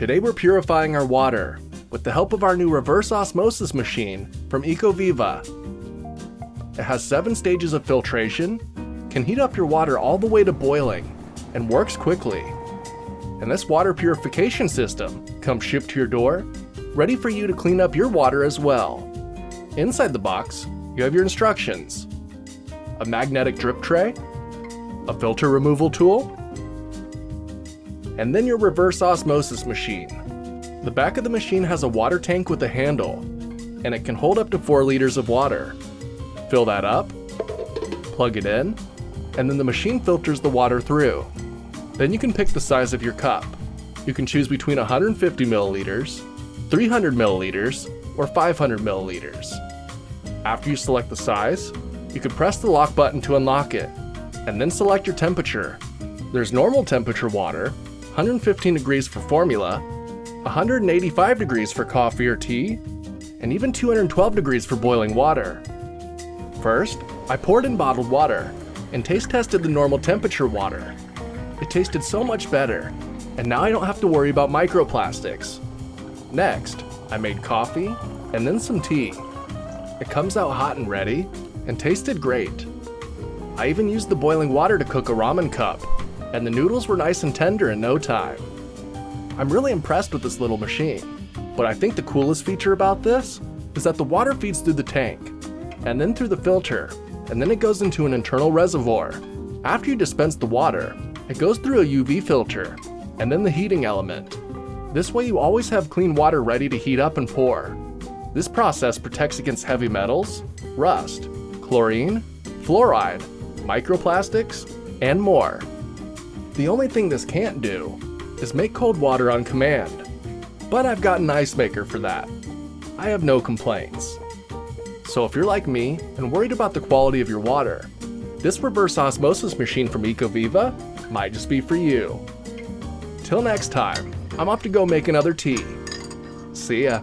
Today we're purifying our water with the help of our new reverse osmosis machine from Ecoviva. It has 7 stages of filtration, can heat up your water all the way to boiling, and works quickly. And this water purification system comes shipped to your door, ready for you to clean up your water as well. Inside the box, you have your instructions, a magnetic drip tray, a filter removal tool, and then your reverse osmosis machine. The back of the machine has a water tank with a handle, and it can hold up to 4 liters of water. Fill that up, plug it in, and then the machine filters the water through. Then you can pick the size of your cup. You can choose between 150 milliliters, 300 milliliters, or 500 milliliters. After you select the size, you can press the lock button to unlock it, and then select your temperature. There's normal temperature water, 115 degrees for formula, 185 degrees for coffee or tea, and even 212 degrees for boiling water. First, I poured in bottled water and taste tested the normal temperature water. It tasted so much better, and now I don't have to worry about microplastics. Next, I made coffee and then some tea. It comes out hot and ready and tasted great. I even used the boiling water to cook a ramen cup, and the noodles were nice and tender in no time. I'm really impressed with this little machine, but I think the coolest feature about this is that the water feeds through the tank, and then through the filter, and then it goes into an internal reservoir. After you dispense the water, it goes through a UV filter, and then the heating element. This way you always have clean water ready to heat up and pour. This process protects against heavy metals, rust, chlorine, fluoride, microplastics, and more. The only thing this can't do is make cold water on command, but I've got an ice maker for that. I have no complaints. So if you're like me and worried about the quality of your water, this reverse osmosis machine from Ecoviva might just be for you. Till next time, I'm off to go make another tea. See ya.